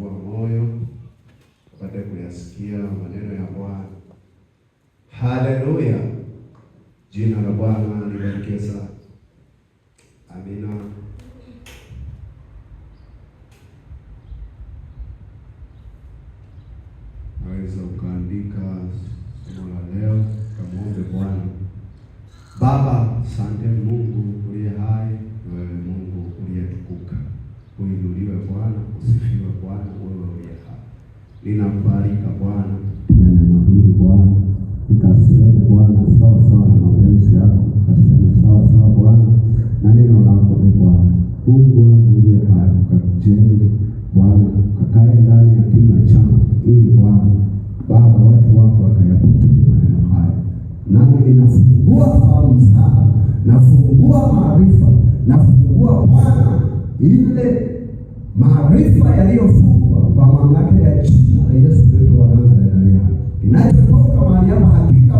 kufungua moyo tupate kuyasikia maneno ya Bwana. Haleluya, jina la Bwana libarikiwe sana. Amina. Naweza ukaandika somo la leo, kamuombe Bwana. Baba, asante Mungu uliye hai, wewe Mungu uliyetukuka. Uinuliwe Bwana, usifiwe Bwana, wewe uliye hai. Ninakubariki Bwana, neno hili Bwana, nikaseme Bwana sawa sawa na mapenzi yako, nikaseme sawa sawa Bwana na neno lako Bwana. Mungu wangu uliye hai, ukatujenge Bwana, ukakae ndani ya kinywa changu ili Bwana Baba watu wako wakayapokee maneno haya. Nami ninafungua fahamu zao, nafungua maarifa, nafungua Bwana ile maarifa yaliyofungwa kwa mamlaka ya jina la Yesu Kristo wa Nazareti. Kinachotoka mahali hapa hakika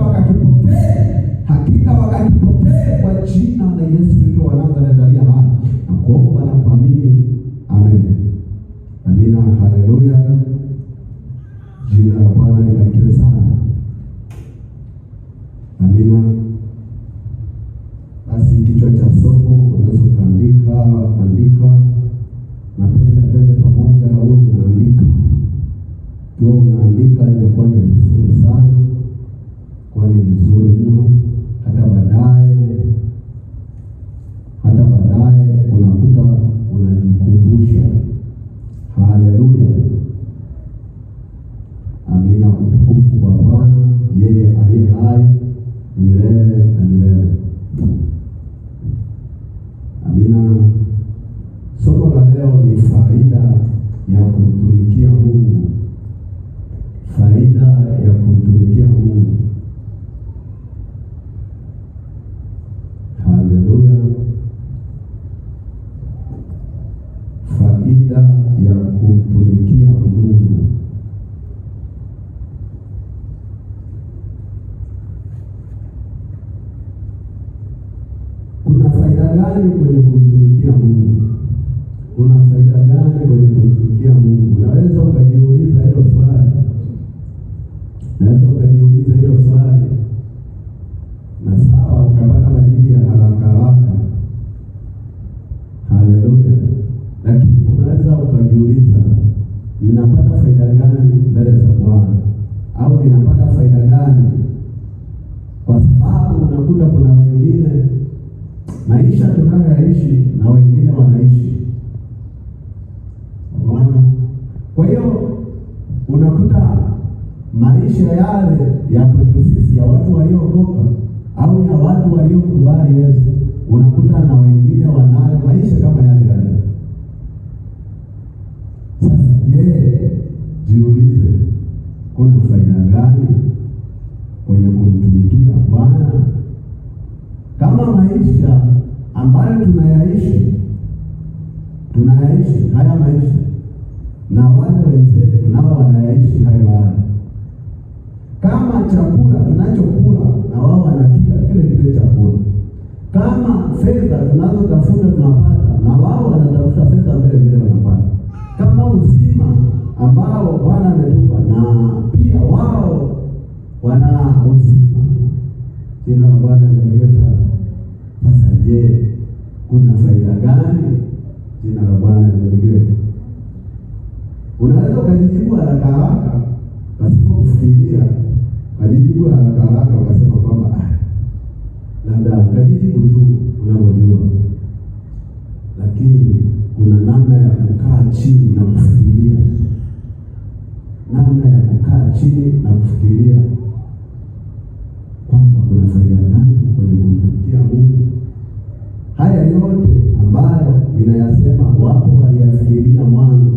wakakipokee kwa jina la Yesu Kristo wa Nazareti. Na kuomba na kuamini, amen. Amina. Haleluya, jina la Bwana libarikiwe sana. Amina. Basi kichwa cha somo unaweza kuandika. Napenda twende pamoja, au unaandika. Kwa unaandika inakuwa ni vizuri sana, kwa ni vizuri mno. Hata baadaye unakuta unajikumbusha. Haleluya. Amina. Utukufu kwa Bwana, yeye aliye hai milele na milele. Amina. Somo la leo ni faida ya kumtumikia Mungu. Faida ya kumtumikia Mungu. Haleluya. Faida ya kumtumikia Mungu. Kuna faida gani kwenye kumtumikia Mungu? Kuna faida gani kwenye kumtumikia Mungu? Unaweza ukajiuliza hilo swali. Na sawa ukapata majibu ya haraka. Haleluya. Lakini unaweza ukajiuliza, ninapata faida gani mbele za Bwana? Au ninapata faida gani? Kwa sababu unakuta kuna wengine maisha tunayoishi na wengine wanaishi. Unaona? Kwa hiyo unakuta maisha yale ya kwetu sisi, ya watu waliokoka au ya watu waliokubali Yesu, unakuta na wengine wanayo maisha kama yale. Sasa jiulize, kuna faida gani kwenye kumtumikia Bwana? Kama maisha ambayo tunayaishi haya maisha, na wale wenzetu nao wanayaishi hayo. Kama chakula tunachokula na wao wanakila kile chakula. Kama fedha tunazotafuta tunapata, na wao wanatafuta fedha vile wanapata. Kama uzima ambao Bwana ametupa, na pia wao wana uzima. Jina la Bwana libarikiwe sana. Sasa kuna faida gani? Jina la Bwana libarikiwe. Unaweza ukajibu haraka pasipo kufikiria. Ukajibu haraka ukasema kwamba labda ukajibu tu unavyojua. Lakini kuna namna ya kukaa chini na kufikiria. Kwamba kuna faida gani kwenye kumtumikia Mungu. Haya yote ambayo ninayasema, wapo waliyafikiria mwanzo.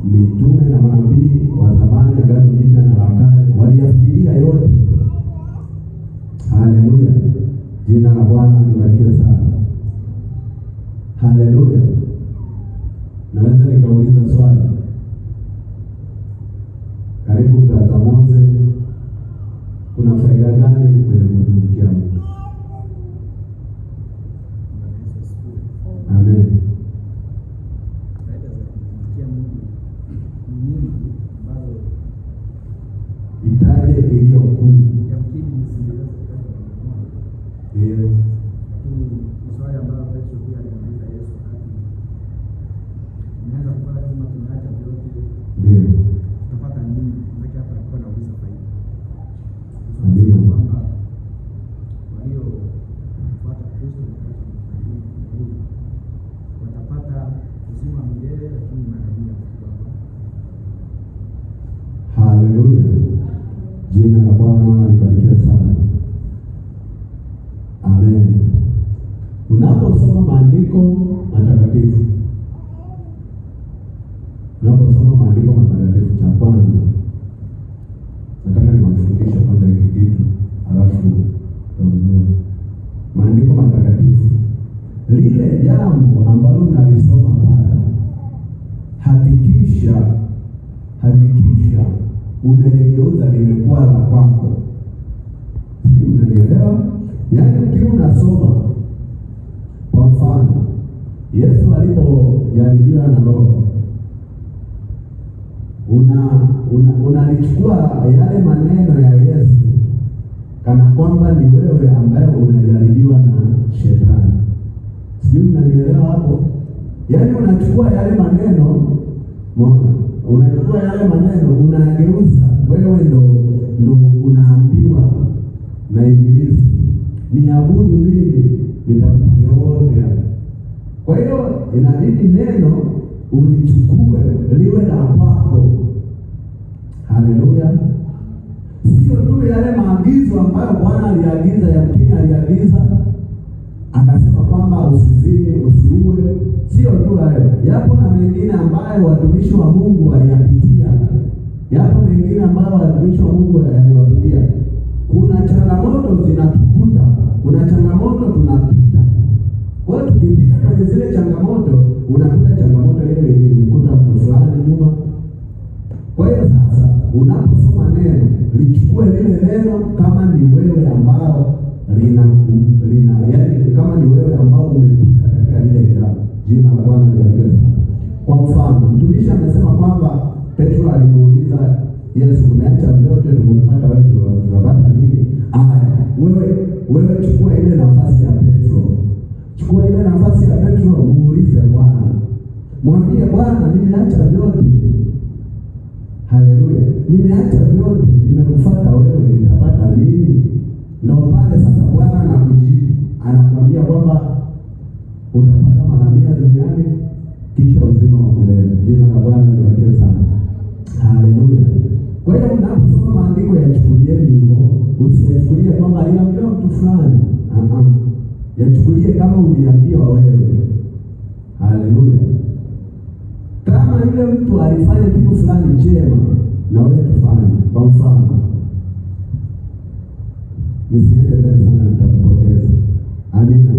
Mitume na manabii wa zamani, Agano Jipya na la Kale, waliyafikiria yote. Haleluya, jina la Bwana libarikiwe sana. Haleluya. Naweza nikauliza swali. Karibu Plaza Mose, kuna faida gani kwenye kumtumikia Mungu? Amen. Faida za kumtumikia Mungu lile jambo ambalo unalisoma pale, hakikisha umeligeuza limekuwa la kwako. Si unanielewa? Yaani ukiwa unasoma, kwa mfano Yesu alipojaribiwa na roho, unalichukua yale maneno ya Yesu kana kwamba ni wewe ambaye unajaribiwa na shetani. Sijui unanielewa hapo? Yaani unachukua yale maneno, unageuza wewe ndo unaambiwa na Ibilisi, niabudu mimi nitakupa yote. Kwa hiyo inabidi neno ulichukue liwe la kwako. Haleluya! Sio tu yale maagizo ambayo Bwana aliagiza, yamkini aliagiza akasema kwamba usizini, usiue. Sio tu hayo, yapo na mengine ambayo watumishi wa Mungu waliyapitia. Yapo mengine ambayo watumishi wa Mungu waliyapitia. Kuna changamoto zinatukuta, kuna changamoto tunapita. Kwa hiyo tukipita kwenye zile changamoto, unakuta changamoto ile ilimkuta mtu fulani nyuma. Kwa hiyo sasa, unaposoma neno, lichukue lile neno kama ni wewe ambao yaani kama ni wewe ambao umepita katika lile jambo. Jina la Bwana libarikiwe sana. Kwa mfano, mtumishi amesema kwamba Petro alimuuliza Yesu, tumeacha vyote tumemfuata wewe, tunapata nini? Wewe chukua ile nafasi ya Petro. Chukua ile nafasi ya Petro, muulize Bwana. Mwambie Bwana, nimeacha vyote. Haleluya. Nimeacha vyote, nimekufuata wewe, nitapata nini? Ndio pale sasa Bwana anakujibu. Anakuambia kwamba utapata mara 100 duniani kisha uzima wa milele. Jina la Bwana libarikiwe sana. Haleluya. Kwa hiyo unaposoma maandiko yachukulieni hivyo, usiyachukulie kwamba aliambiwa mtu fulani. Yachukulie kama uliambiwa wewe. Haleluya. Kama yule mtu alifanya kitu fulani chema, na wewe tufanye. Kwa mfano, nisiende mbele sana nitakupoteza. Amina.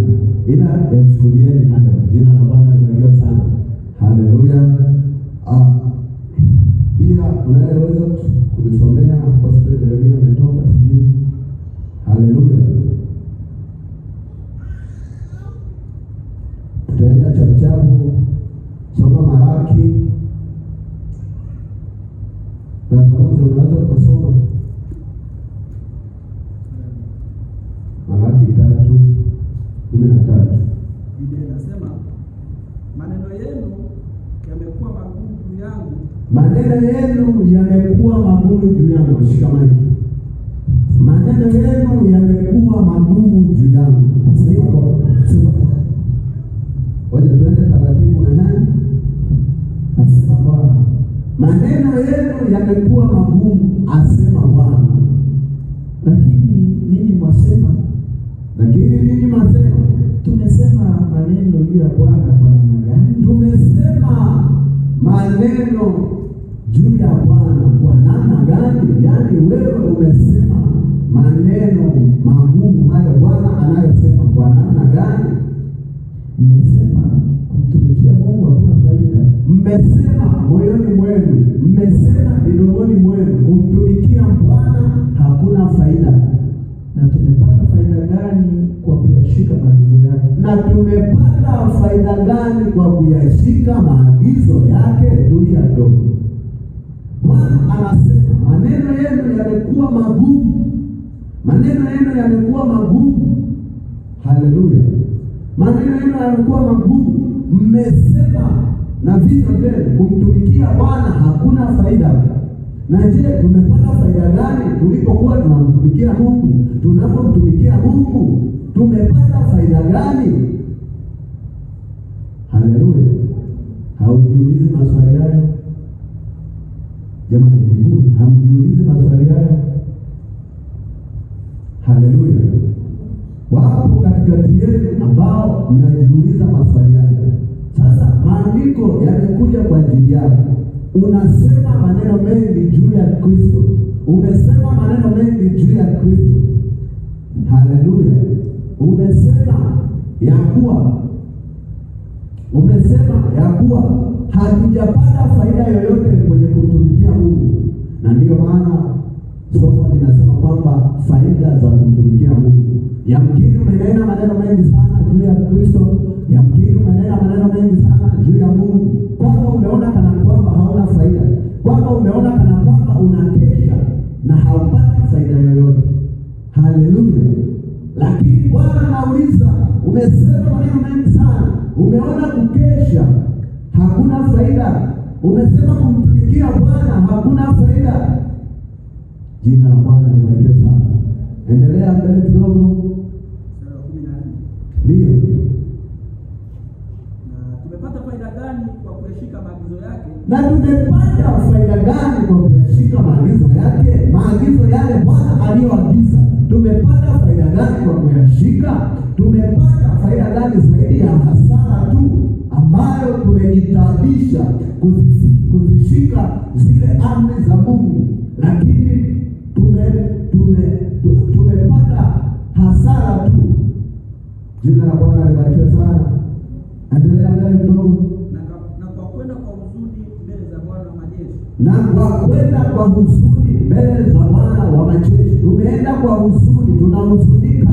Ila yachukulieni hayo. Jina la Bwana libarikiwe sana. Haleluya. Pia unaweza kulisomea kwa story Yeremia ametoka sijui. Haleluya. Tutaenda chapuchapu, soma Malaki. Na kwanza unaweza kusoma Malaki 3:13. Biblia inasema, maneno yenu yamekuwa magumu juu yangu. Maneno yenu yamekuwa magumu juu yangu. Shikamani. Maneno yenu yamekuwa magumu juu yangu. Waje tuende taratibu na nani? Asema Bwana. Maneno yenu yamekuwa magumu, asema Bwana. Lakini ninyi mwasema, tumesema maneno juu ya Bwana kwa namna gani? Tumesema maneno juu ya Bwana kwa namna gani? Yaani wewe umesema maneno magumu hayo Bwana anayosema kwa namna gani? Mmesema kumtumikia Mungu hakuna faida. Mmesema moyoni mwenu, mmesema midomoni mwenu, kumtumikia Bwana hakuna faida. Na tumepata faida gani kwa kuyashika maagizo yake? Na tumepata faida gani kwa kuyashika maagizo yake? Tulia kidogo. Bwana anasema maneno yenu yamekuwa magumu. Maneno yenu yamekuwa magumu. Haleluya. Maneno yenu yamekuwa magumu. Mmesema na vinywa vyenu kumtumikia Bwana hakuna faida. Na je, tumepata faida gani tulipokuwa tunamtumikia Mungu? Tunapomtumikia Mungu tumepata faida gani? Haleluya. Haujiulizi maswali hayo? Jamani, hamjiulizi maswali hayo? Haleluya. Wapo katikati yenu ambao mnajiuliza maswali hayo. Sasa maandiko yamekuja kwa ajili yako. Unasema maneno mengi juu ya Kristo. Umesema maneno mengi juu ya Kristo. Haleluya. Umesema ya kuwa umesema ya kuwa hatujapata faida yoyote kwenye kumtumikia Mungu, na ndiyo maana somo linasema kwamba faida za kumtumikia Mungu. Yamkini umenena maneno mengi sana juu ya Kristo, yamkini umenena maneno mengi sana juu ya Mungu, kwamba umeona kana kwamba hauna faida, kwamba umeona kana kwamba unakesha na haupati faida yoyote. Haleluya! Lakini Bwana anauliza, umesema maneno mengi sana, umeona kukesha hakuna faida, umesema kumtumikia Bwana hakuna faida. Jina la Bwana libarikiwe sana. Endelea mbele kidogo. Ndio. Tumepata faida gani kwa kuyashika maagizo yake? Na tumepata faida gani kwa kuyashika maagizo yake? Maagizo yale Bwana aliyoagiza. Tumepata faida gani kwa kuyashika? Tumepata faida gani zaidi ya hasara tu ambayo tumejitaabisha kuzishika zile amri za Mungu, lakini tumepata hasara tu. Jina la Bwana libarikiwe sana. Endelea mbele kidogo. Na kwa kwenda kwa huzuni mbele za Bwana wa majeshi. Na kwa kwenda kwa huzuni mbele za Bwana wa majeshi. Tumeenda kwa huzuni, tunahuzunika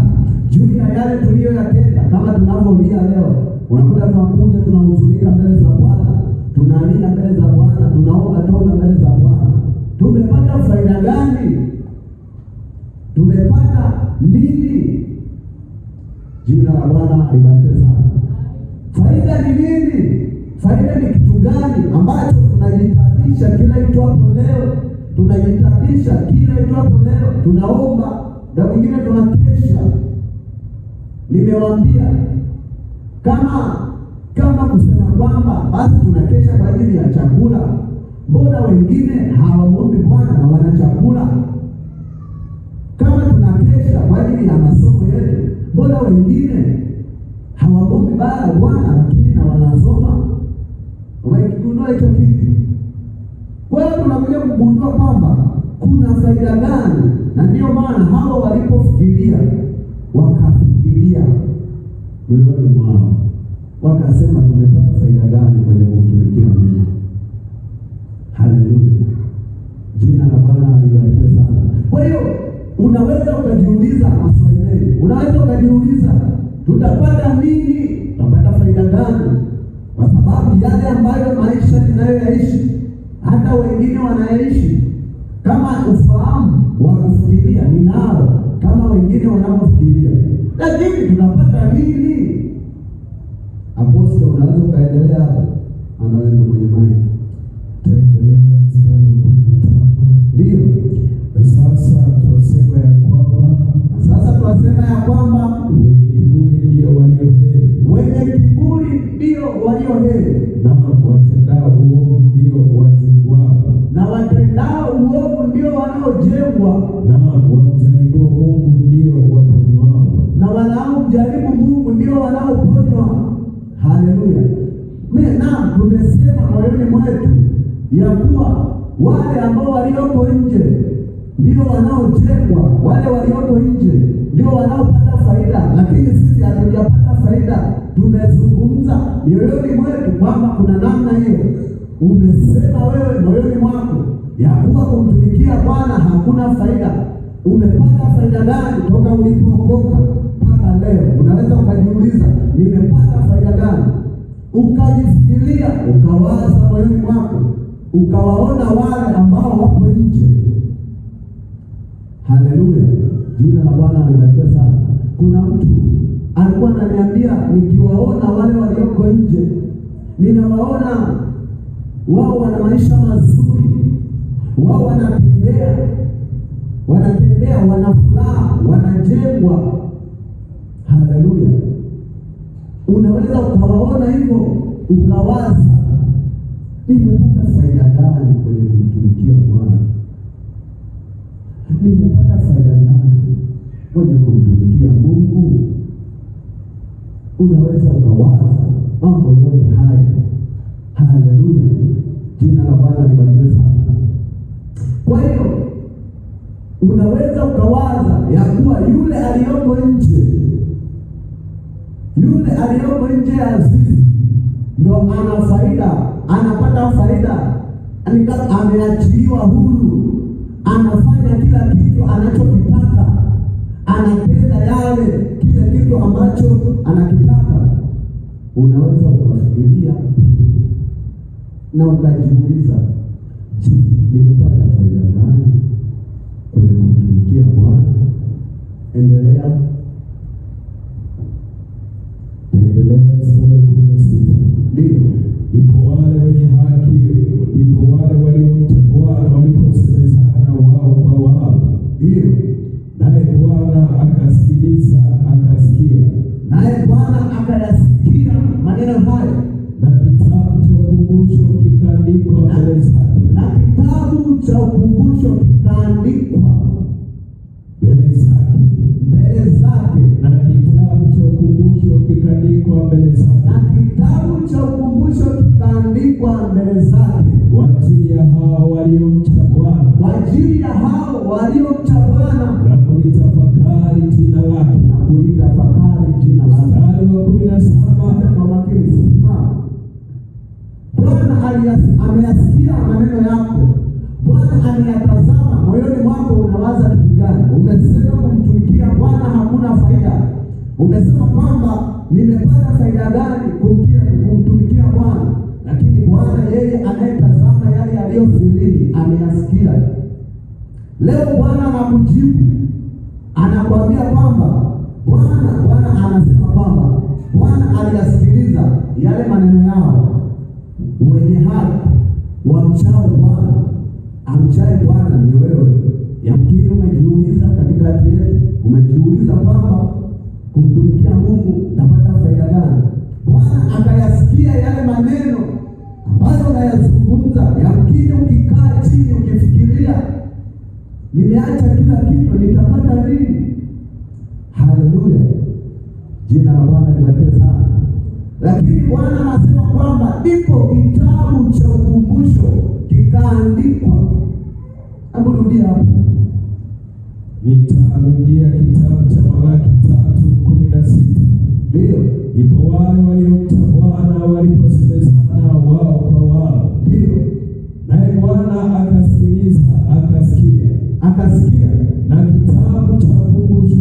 juu ya yale tuliyoyatenda, kama tunavyolia leo. Unakuta tunakuja tunahuzunika mbele za Bwana, tunalia mbele za Bwana, tunaomba toba mbele za Bwana. Tumepata faida gani? Tumepata nini? Jina la Bwana libarikiwe sana. Faida ni nini? Faida ni kitu gani ambacho tunajitabisha kila itwapo leo? Tunajitabisha kila itwapo leo, tunaomba na wengine tunakesha. Nimewaambia kama kusema kwamba basi tunakesha kwa ajili ya chakula, mbona wengine hawaombi Bwana na wana chakula? Kama tunakesha kwa ajili ya masomo yetu, mbona wengine hawaombi Bwana lakini na wanasoma? Umegundua hicho kitu? Kwa hiyo tunakuja kugundua kwamba kuna faida gani, na ndio maana hawa walipofikiria wakafikiria moyoni mwao, wakasema tumepata faida gani kwenye kumtumikia Mungu? Haleluya! Jina la Bwana libarikiwe sana. Kwa hiyo unaweza ukajiuliza maswali mengi. Unaweza ukajiuliza tutapata nini? Tutapata faida gani? Kwa sababu yale ambayo maisha ninayoyaishi, hata wengine wanaishi, kama ufahamu wa kufikiria ninao kama wengine wanapofikiria, lakini tunapata nini? Apostol, unaweza ukaendelea hapo, anaenda kwenye maiki. Taendelea mstari wa 15. Ndio. Sasa twasema ya kwamba wenye kiburi ndio walio heri. Wenye kiburi ndio walio heri. Na watendao uovu ndio watengwao. Na watendao uovu ndio wanaojengwa. Na wamjaribu Mungu ndio waponywao. Na wanaomjaribu Mungu ndio wanaoponywa. Haleluya. Na tumesema moyoni mwetu ya kuwa wale ambao walioko nje ndio wanaojengwa, wale walioko nje ndio wanaopata faida, lakini sisi hatujapata faida. Tumezungumza moyoni mwetu kwamba kuna namna hiyo. Umesema wewe moyoni mwako ya kuwa kumtumikia Bwana hakuna faida. Umepata faida gani toka ulipookoka mpaka leo? Unaweza ukajiuliza, nimepata faida gani? Ukajifikiria, ukawaza moyoni mwako, ukawaona wale ambao wapo nje. Haleluya, jina la Bwana libarikiwe sana. Kuna mtu alikuwa ananiambia, nikiwaona wale walioko nje, ninawaona wao wana maisha mazuri, wao wanatembea, wana furaha, wanajengwa. Haleluya. Unaweza ukawaona hivyo ukawaza, nimepata faida gani kwenye kumtumikia Bwana? Nimepata faida gani kwenye kumtumikia Mungu? Unaweza ukawaza mambo yote haya. Haleluya, jina la Bwana libarikiwe sana. Kwa hiyo unaweza ukawaza ya kuwa yule aliyoko nje ya zizi, ndo ana faida, anapata faida, ameachiliwa huru, anafanya kila kitu anachokitaka, anatenda yale kile kitu ambacho anakitaka. Unaweza ukafikiria na ukajiuliza, je, nimepata faida gani kwenye kumtumikia Bwana? Endelea mstari wa 16. Ndio ipo wale wenye haki, ipo wale waliomcha Bwana waliposemezana wao kwa wao. Ndio naye Bwana akasikiliza, akasikia, naye Bwana akayasikia maneno hayo, na kitabu cha ukumbusho kikaandikwa mbele zake, na kitabu cha ukumbusho kikaandikwa mbele zake, na kitabu cha ukumbusho kikaandikwa mbele zake, na kitabu cha ukumbusho kikaandikwa mbele zake, kwa ajili ya hao waliomcha Bwana, kwa ajili ya hao waliomcha Bwana na kulitafakari jina lake, na kulitafakari jina lake. Mstari wa 17, kwa makini simama. Bwana ameyasikia maneno yako. Bwana ameyatazama. Moyoni mwako unawaza kitu gani? Umesema kumtumikia Bwana hakuna faida. Umesema kwamba nimepata faida gani kumtumikia Bwana? Lakini Bwana yeye anayetazama yale yaliyo sirini ameyasikia. Leo Bwana anakujibu, anakuambia kwamba Bwana anasema kwamba Bwana aliyasikiliza yale maneno yao. Wenye haki wamchao Bwana, amchaye Bwana ni wewe. Yamkini umejiuliza katikati yetu, umejiuliza kwamba kumtumikia Mungu tapata faida gani? Bwana akayasikia yale maneno ambayo unayazungumza. Yamkini ukikaa chini ukifikiria, nimeacha kila kitu, nitapata nini? Haleluya, jina la Bwana libarikiwe sana. Lakini Bwana anasema kwamba ndipo kitabu cha ukumbusho kikaandikwa. Hebu rudia hapo. Nitarudia kitabu cha Malaki 3:16. Ndio ipo wale waliomcha Bwana waliposemezana wao kwa wao. Ndio naye Bwana akasikiliza, akasikia, na kitabu cha ukumbusho,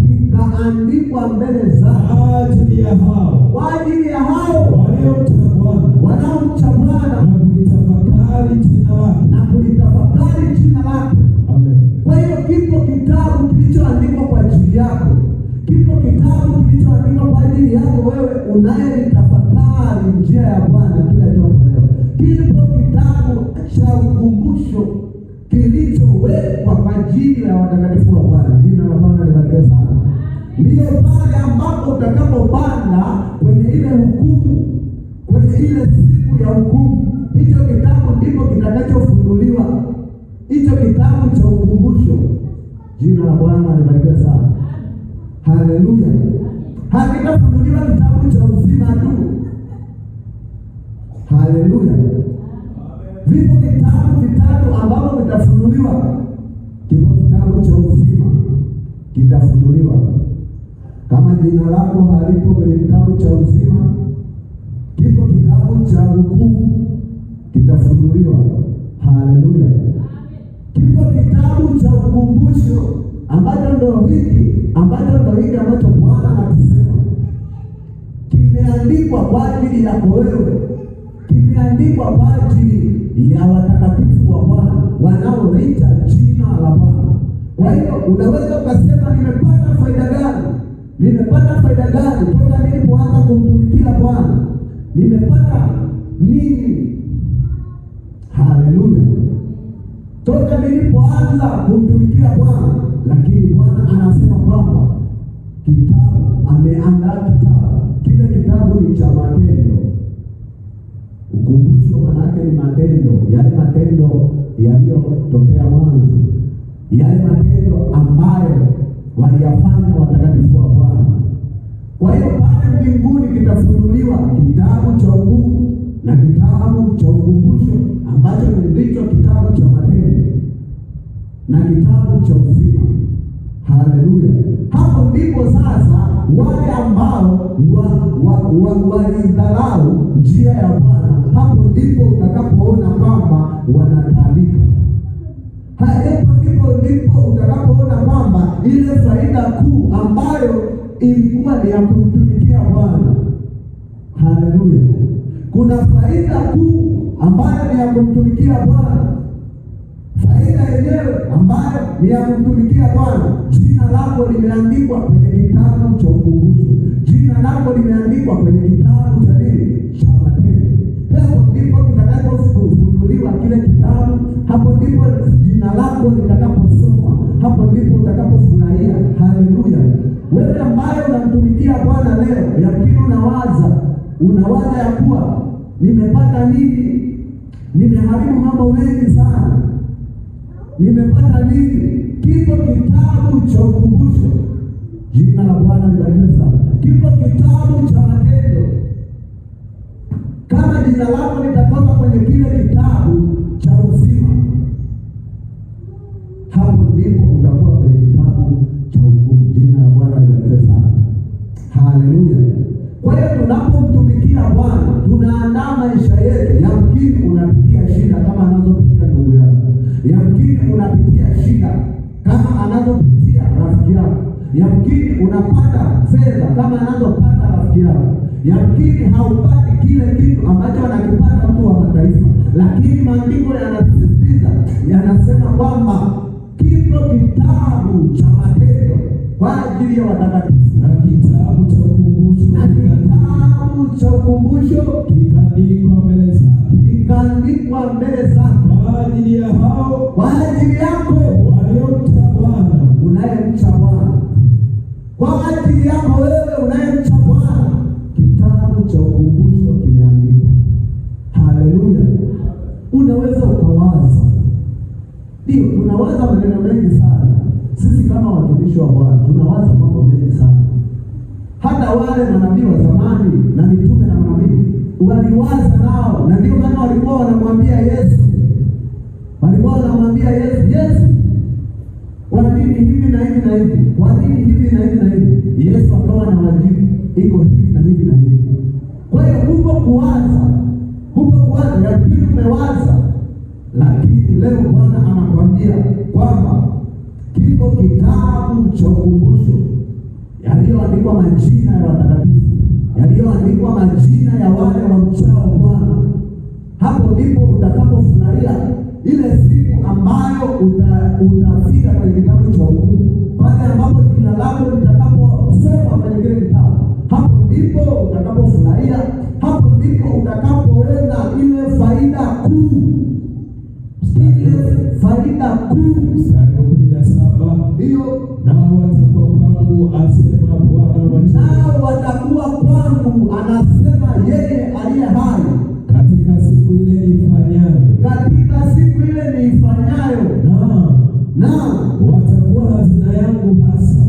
kikaandikwa mbele zake, kwa ajili ya hao wanaomcha Bwana na kulitafakari jina lake. Amen. Kwa hiyo kipo kitabu kilichoandikwa kwa ajili yako. Kipo kitabu kilichoandikwa kwa ajili yako wewe unayetafakari njia ya Bwana kila jambo leo. Kipo kitabu cha ukumbusho kilichowekwa kwa ajili ya watakatifu wa Bwana. Jina la Bwana libarikiwe sana. Ndiyo pale ambapo utakapopanda kwenye ile hukumu, kwenye ile siku ya hukumu, hicho kitabu ndipo kitakachofunuliwa. Hicho kitabu cha ukumbusho. Jina la Bwana libarikiwe sana. Haleluya. Hakitafunuliwa kitabu cha uzima tu. Haleluya. Vipo vitabu vitatu ambavyo vitafunuliwa. Kipo kitabu cha uzima kitafunuliwa. Kama jina lako halipo kwenye kitabu cha uzima, kipo kitabu cha hukumu kitafunuliwa. Haleluya. Kipo kitabu cha ukumbusho ambacho ndo hiki ambacho Bwana anasema kimeandikwa kwa ajili yako wewe, kimeandikwa kwa ajili ya watakatifu wa Bwana wanaoita jina la Bwana. Kwa hiyo unaweza ukasema, nimepata faida gani? Nimepata faida gani toka nilipoanza kumtumikia Bwana? Nimepata nini? Haleluya. Toka nilipoanza kumtumikia Bwana. Lakini Bwana anasema kwamba kitabu, ameandaa kitabu. Kile kitabu ni cha matendo. Ukumbusho manake ni matendo, yale matendo yaliyotokea mwanzo, yale matendo ambayo waliyafanya watakatifu wa Bwana. Kwa hiyo pale mbinguni kitafunuliwa kitabu cha hukumu na kitabu cha ukumbusho ambacho ndicho kitabu cha matendo na kitabu cha uzima. Haleluya! Hapo ndipo sasa wale ambao walidharau njia ya Bwana, hapo ndipo utakapoona kwamba wanataabika. Hapo ndipo utakapoona kwamba ile faida kuu ambayo ilikuwa ni ya kumtumikia Bwana. Haleluya! Kuna faida kuu ambayo ni ya kumtumikia Bwana. Faida yenyewe ambayo ni ya kumtumikia Bwana, jina lako limeandikwa kwenye kitabu cha ukumbusho, jina lako limeandikwa kwenye kitabu cha nini? Cha matendo. Hapo ndipo kitakapofunuliwa kile kitabu, hapo ndipo jina lako litakaposomwa, hapo ndipo utakapofurahia. Haleluya! Wewe ambaye unamtumikia Bwana leo, yakini unawaza ya kuwa nimepata nini? Nimeharibu mambo mengi sana. Nimepata nini? Kipo kitabu cha ukumbusho. Jina la Bwana libarikiwe sana. Kipo kitabu cha matendo. Kama jina lako litakosa kwenye kile kitabu cha uzima, hapo ndipo utakuwa kwenye kitabu cha hukumu. Jina la Bwana libarikiwe sana. Haleluya! Kwa hiyo tunapomtumikia Bwana tunaandaa maisha yetu. Yamkini unapitia shida kama anazopitia ndugu yako, yamkini unapitia shida kama anazopitia rafiki yako, yamkini unapata fedha kama anazopata rafiki yako, yamkini haupati kile kitu ambacho anakipata mtu wa mataifa, lakini maandiko yanasisitiza, yanasema kwamba kipo kitabu cha matendo kwa ajili ya watakatifu na kitabu cha ukumbusho, na kitabu cha ukumbusho kikaandikwa mbele zake kwa ajili ya hao, kwa ajili yako waliomcha Bwana, unayemcha Bwana, kwa ajili yako wewe unayemcha Bwana, kitabu cha ukumbusho kimeandikwa. Haleluya! Unaweza ukawaza, ndio tunawaza maneno mengi sana sisi kama watumishi wa Bwana, tunawaza mambo mengi sana. Hata wale manabii wa zamani na mitume na manabii waliwaza nao, na ndio maana walikuwa wanamwambia Yesu, Yesu, kwa nini hivi na hivi na hivi? Kwa nini hivi na hivi na hivi? Yesu akawa na majibu, iko hivi na hivi na hivi. Kwa hiyo huko kuwaza, lakini umewaza, lakini leo Bwana anakuambia kwamba kipo kitabu cha ukumbusho yaliyoandikwa majina ya watakatifu, yaliyoandikwa majina ya wale wamchao Bwana. Hapo ndipo utakapofurahia ile siku ambayo utafika kwenye kitabu cha hukumu, pale ambapo jina lako litakaposomwa kwenye kile kitabu. Hapo ndipo utakapofurahia, hapo ndipo utakapoenda ile faida kuu, Mstari wa 17, ndio nao watakuwa kwangu, asema Bwana wa majeshi. Nao watakuwa kwangu, anasema yeye aliye hai, katika siku ile niifanyayo, na watakuwa hazina yangu hasa,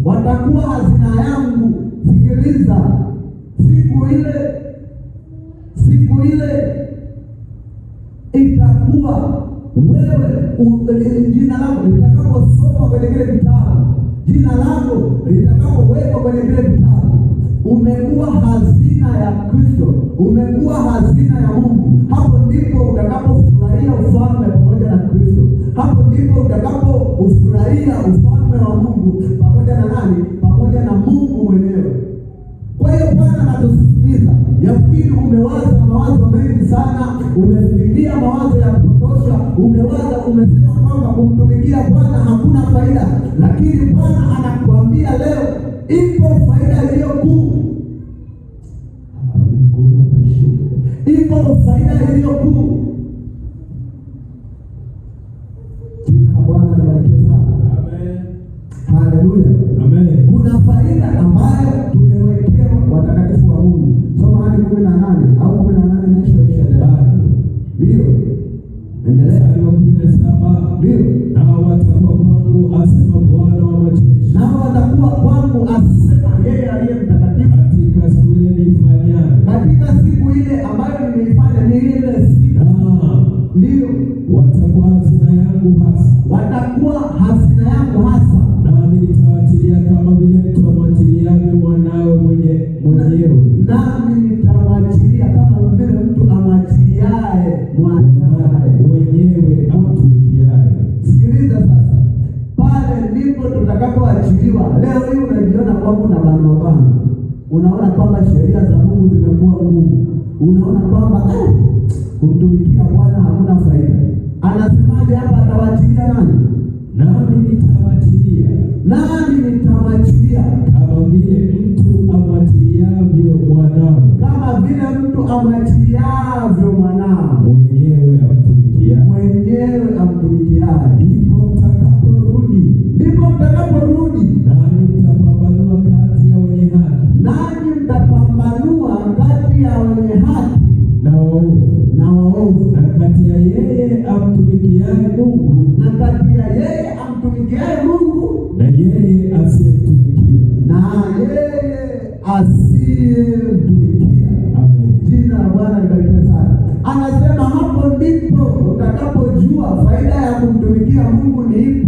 watakuwa hazina yangu. Sikiliza, siku ile itakuwa wewe, jina lako litakaposomwa kwenye kile kitabu, jina lako litakapowekwa kwenye kile kitabu, umekuwa hazina ya Kristo, umekuwa hazina ya Mungu. Hapo ndipo utakapofurahia ufalme pamoja na Kristo. Hapo ndipo utakapofurahia ufalme wa Mungu pamoja na nani? Pamoja na Mungu mwenyewe. Kwa hiyo Bwana anatusisitiza, yamkini umewaza mawazo mengi sana, umefikiria mawazo ya kutosha, umesema kwamba kumtumikia Bwana hakuna faida, lakini Bwana anakuambia leo ipo faida iliyo kuu. Ipo faida iliyo kuu. Jina la Bwana libarikiwe sana. Amen. Haleluya. Amen. Kuna faida ambayo tumewekewa watakatifu wa Mungu. Soma hadi 18 au 18 imeshaisha tayari. Ndio. Endelea. Mstari wa 17, Ndio. nao watakuwa kwangu, asema Bwana wa majeshi. Nao watakuwa kwangu, asema watakuwa hazina yangu hasa, nami nitawatilia kama vile mtu amwatiliavyo mwanawe mwenyewe. Nami nitawatilia kama vile mtu amwatiliaye mwanawe mwenyewe amtumikiaye. Sikiliza sasa, pale ndipo tutakapoachiliwa. Leo hii unajiona kwamba una bana, unaona kwamba sheria za Mungu zimekuwa ngumu, unaona kwamba kumtumikia Bwana hakuna faida. Anasemaje hapa? Atawachilia nani? Nami nitawachilia kama vile mtu amwatiliavyo mwanawe, kama vile mtu amwatiliavyo mwanawe mwenyewe amtumikiaye. Ndipo mtakaporudi, nanyi mtapambanua kati ya wenye haki na waovu, na kati ya yeye amtumikiaye Mungu na yeye asiyemtumikia. Amen. Jina la Bwana libarikiwe sana. Anasema hapo ndipo utakapojua faida ya kumtumikia Mungu ni ipi.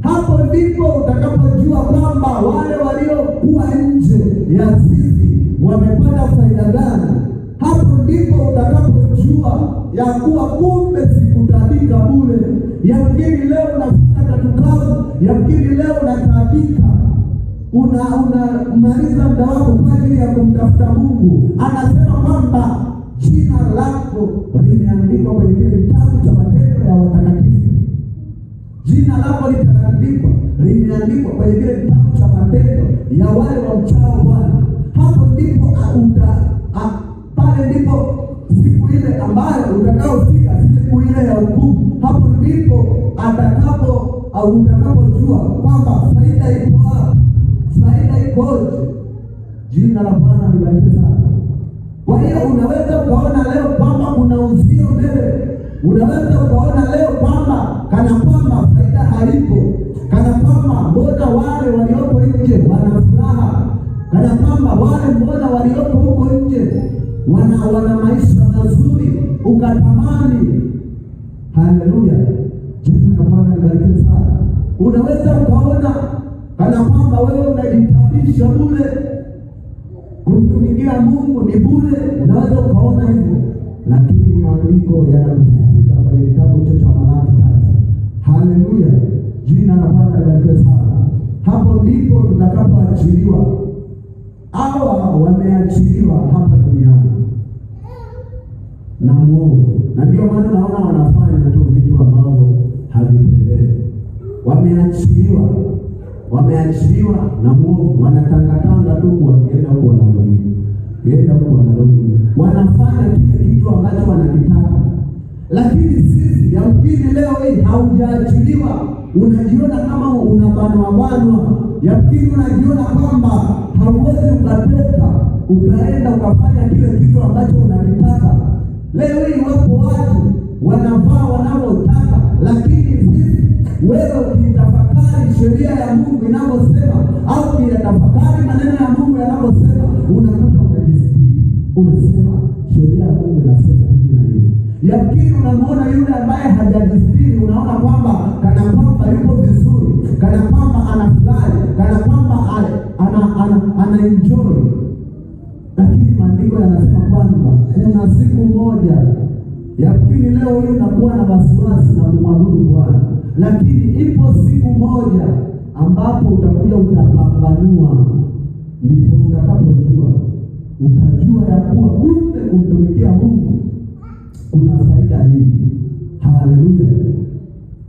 Hapo ndipo utakapojua kwamba wale waliokuwa nje ya zizi wamepata faida gani. Hapo ndipo utakapojua ya kuwa kumbe sikutabika bure. Yamkini leo unafuta tatukavu, yamkini leo unataabika, unamaliza muda wako kwa ajili ya kumtafuta Mungu. Anasema kwamba jina lako limeandikwa kwenye kile kitabu cha Matendo ya Watakatifu. Jina lako limeandikwa kwenye kile kitabu cha matendo ya wale wamchao Bwana. Hapo ndipo pale ndipo siku ile ambayo utakaofika, siku ile ya hukumu. Hapo ndipo utakapojua kwamba faida ipo wapi, faida ikoje. Jina la Bwana libarikiwe sana. Kwa hiyo unaweza ukaona leo kwamba kuna uzio mbele, unaweza ukaona leo kwamba kana kwamba faida haipo, kana kwamba mbona wale walioko nje wana furaha, kana kwamba wale mbona walioko huko nje wana maisha mazuri, ukatamani. Haleluya, jina la Bwana libarikiwe sana. Unaweza ukaona kana kwamba wewe unajitabisha bure, kumtumikia Mungu ni bure. Unaweza ukaona hivyo, lakini maandiko yanatusisitiza kwenye kitabu hicho cha Malaki 3. Haleluya, jina la Bwana libarikiwe sana. Hapo ndipo tutakapoachiliwa. Hawa wameachiliwa hapa duniani na mwovu, na ndio maana naona wanafanya tu vitu ambavyo havipendezi. Wameachiliwa na mwovu, wanatangatanga tu, wakienda huko wanarudi, wanafanya kile kitu ambacho wanakitaka. Lakini sisi yamkini leo hii haujaachiliwa, unajiona kama unabanwa. Yamkini unajiona kwamba hauwezi ukatoka ukaenda ukafanya kile kitu ambacho unakitaka. Leo hii wapo watu wanavaa wanavyotaka, lakini sisi, wewe ukitafakari sheria ya Mungu inavyosema, au ukitafakari maneno ya Mungu yanavyosema, unakuta unajisikia, unasema sheria ya Mungu inasema hivi na hivi. Yamkini unamwona yule ambaye hajajistiri, unaona kwamba kana kwamba yuko vizuri, kana kwamba anafurahi, kana kwamba ana enjoy. Lakini maandiko yanasema kwamba kuna siku moja, yamkini leo hii unakuwa na wasiwasi na kumwabudu Bwana, lakini ipo siku moja ambapo utakuja utapambanua, ndipo utakapojua, utajua ya kuwa kumbe kumtumikia Mungu kuna faida hii. Haleluya.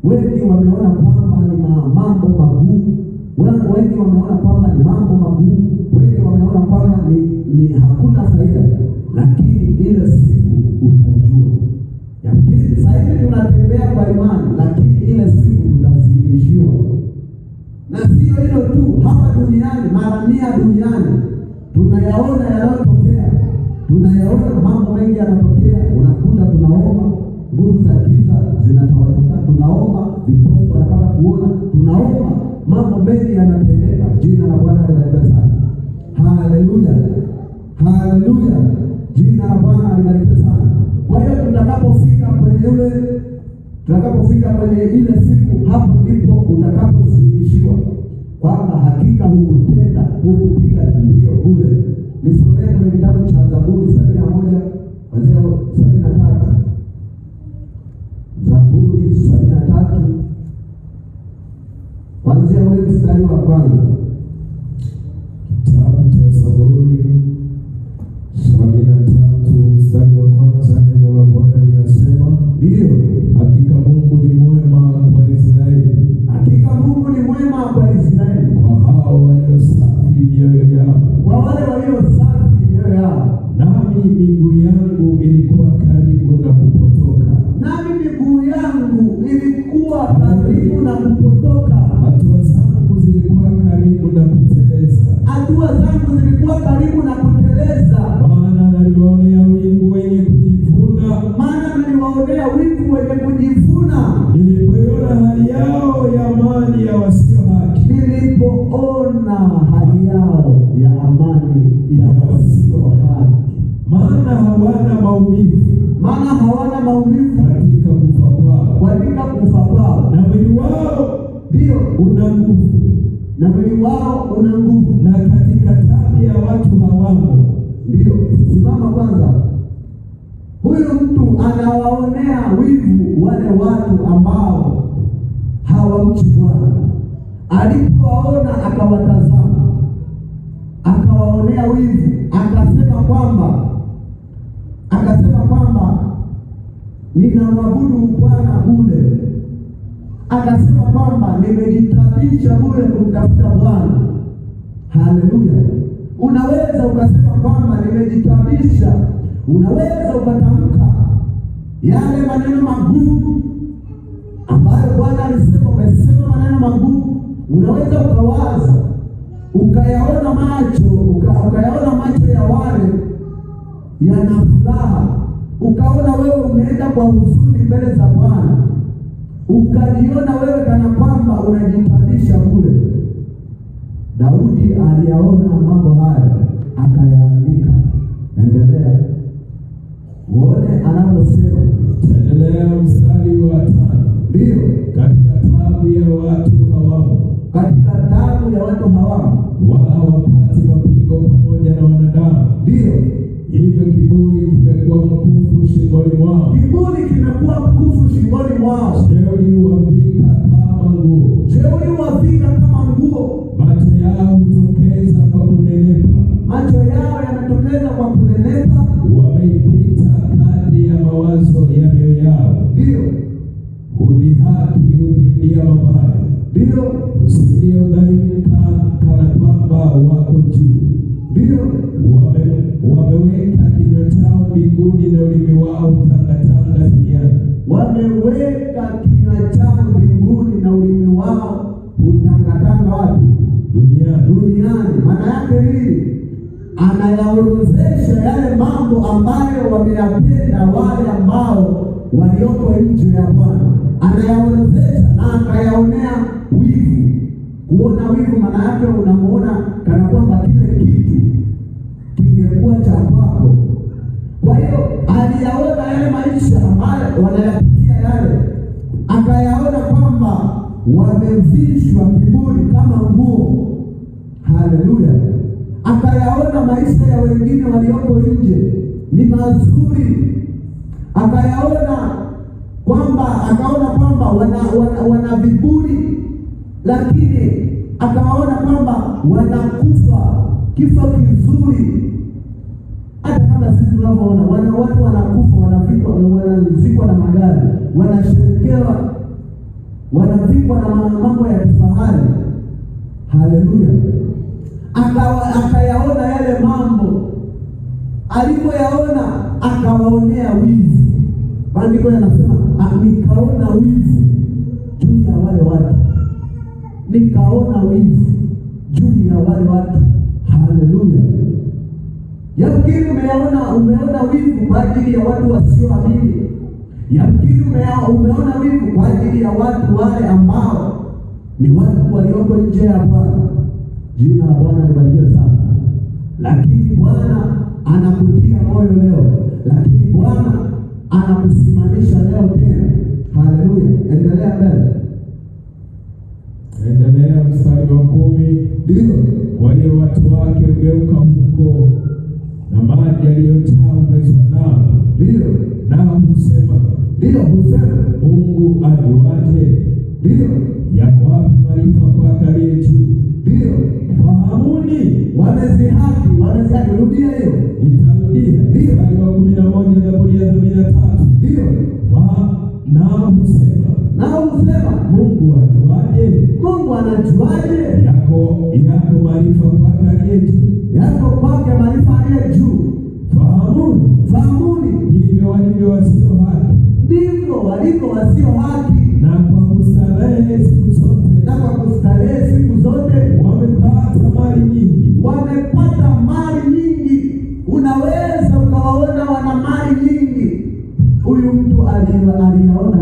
Wengi wameona kwamba ni mambo magumu, wengi wameona kwamba ni mambo magumu, wengi wameona kwamba ni hakuna faida, lakini ile siku utajua. Yamkini sasa hivi tunatembea kwa imani, lakini ile siku tutazidishiwa. Na sio hilo tu, hapa duniani, mara 100 duniani tunayaona yanayotokea, tunayaona mambo mengi yanatokea. Unakuta tunaomba, nguvu za giza zinatawanyika, tunaomba vipofu wanapata kuona, tunaomba mambo mengi yanatendeka. Jina la Bwana libarikiwe sana. Haleluya, jina la Bwana libarikiwe sana. Kwa hiyo tutakapofika kwenye ule Tutakapofika kwenye ile siku, hapo ndipo utakapothibitishwa kwamba hakika hukutenda, hukupiga mbio bure. Nisomee kwenye kitabu cha Zaburi 71 kuanzia 73. Zaburi 73 kuanzia ule mstari wa kwanza. Kitabu cha Zaburi 73 mstari wa kwanza, neno la Bwana linasema, Ndiyo, hakika Mungu ni mwema kwa Israeli, hakika Mungu ni mwema kwa Israeli, kwa hao walio safi mioyo yao, kwa wale walio safi mioyo yao. nami miguu yangu ilikuwa karibu na kupotoka, Nami miguu yangu ilikuwa karibu na kupotoka, hatua zangu zilikuwa karibu na kuteleza, hatua zangu zilikuwa karibu na kuteleza. maana naliwaonea wivu wenye kujivuna, Maana niliwaonea wivu wenye kujivuna, nilipoiona hali yao ya amani ya wasio haki. nilipoona hali yao ya amani ya wasio haki. Maana hawana maumivu Maana hawana maumivu katika kufa kwao, katika kufa kwao, na mwili wao ndio una nguvu, na mwili wao una nguvu. na katika tabu ya watu hawamo. Ndio, simama kwanza. Huyu mtu anawaonea wivu wale watu ambao hawamchi Bwana. Alipowaona akawatazama, akawaonea wivu, akasema kwamba ninamwabudu Bwana bure. Akasema kwamba nimejitabisha bure kumtafuta Bwana. Haleluya! Unaweza ukasema kwamba nimejitabisha. Unaweza ukatamka yale maneno magumu ambayo Bwana alisema. Umesema maneno magumu, unaweza ukawaza, ukayaona macho ya wale yana furaha, ukaona wewe umeenda kwa huzuni mbele za Bwana, ukajiona wewe kana kwamba unajitabisha bure. Daudi aliyaona mambo haya akayaandika. Endelea uone anavyosema. Endelea mstari wa 5. Ndio, katika tabu ya watu hawamo, katika tabu ya watu hawamo, wala hawapati mapigo pamoja na wanadamu. ndio, Hivyo kiburi kimekuwa mkufu shingoni mwao, kiburi kimekuwa mkufu shingoni mwao, jeuri huwavika kama nguo, jeuri huwavika kama nguo. macho yao hutokeza kwa kunenepa, Macho yao yanatokeza kwa kunenepa, wameipita kadri ya mawazo ya mioyo yao. ndio, Hudhihaki hudhimbia mabaya, ndio, husimulia udhalimu kana kwamba wako juu. ndio, Wameweka kinywa chao mbinguni na ulimi wao tangatanga duniani. wameweka kinywa chao mbinguni na ulimi wao hutangatanga wapi? Duniani. Maana yake nini? Anayaorozesha yale mambo ambayo wameyapenda wale ambao walioko nje ya Bwana, anayaorozesha na akayaonea wivu. Kuona wivu maana yake unamuona kana kwamba kile kitu kingekuwa cha kwako. Kwa hiyo aliyaona yale maisha ambayo wanayapitia yale, akayaona kwamba wamevishwa kiburi kama nguo. Haleluya! Akayaona maisha ya wengine walioko nje ni mazuri, akaona kwamba wana viburi, lakini akawaona kwamba wanakufa kifo kizuri. Hata kama sisi tunavyoona watu wanakufa, wanazikwa na magari, wanasherekewa, wanavikwa na mambo ya kifahari. Haleluya! Akayaona yale mambo, alipoyaona akawaonea wivu. Maandiko yanasema nikaona wivu juu ya wale watu, nikaona wivu juu ya wale watu. Haleluya! Yamkini umeona wivu kwa ajili ya watu wasioamini. Yamkini umeona wivu kwa ajili ya watu wale ambao ni watu walioko nje ya Bwana. Jina la Bwana libarikiwe sana. Lakini Bwana anakutia moyo leo, lakini Bwana anakusimamisha leo tena. Haleluya. Haleluya, endelea mbele. Endelea mstari wa 10. Ndio. Kwa hiyo watu wake ugeuka huko, na maji yaliyojaa umezwa nao. Ndio. Nao husema, Mungu ajuaje? Ndio. Yako wapi maarifa kwake aliye juu? Ndio. Fahamuni. Wamezihaki. Rudia hiyo. Nitarudia. Ndio. Mstari wa 11 Zaburi ya 83. Ndio. Nao husema, Mungu ajuaje? Mungu anajuaje? Yako maarifa kwake aliye juu. Yako kwake maarifa aliye juu. Fahamuni. Hivyo walivyo wasio haki. Ndivyo walivyo wasio haki. Na kwa kustarehe siku zote. Wamepata mali nyingi. Unaweza ukawaona wana mali nyingi. Huyu mtu aliyaona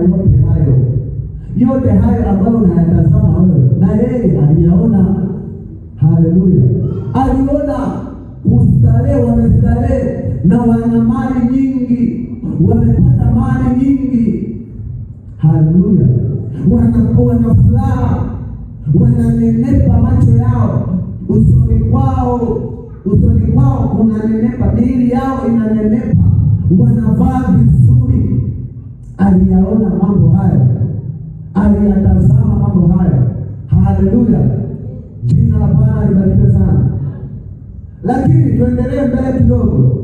yote hayo ambayo unayatazama wewe, na yeye aliyaona. Haleluya, aliona ustarehe, wamestarehe na wana mali nyingi, wamepata mali nyingi. Haleluya, wana furaha, wananenepa macho yao, usoni kwao kunanenepa, miili yao inanenepa, wanavaa vizuri. Aliyaona mambo haya, aliyatazama mambo haya. Haleluya, jina la Bwana libarikiwe sana. Lakini tuendelee mbele kidogo,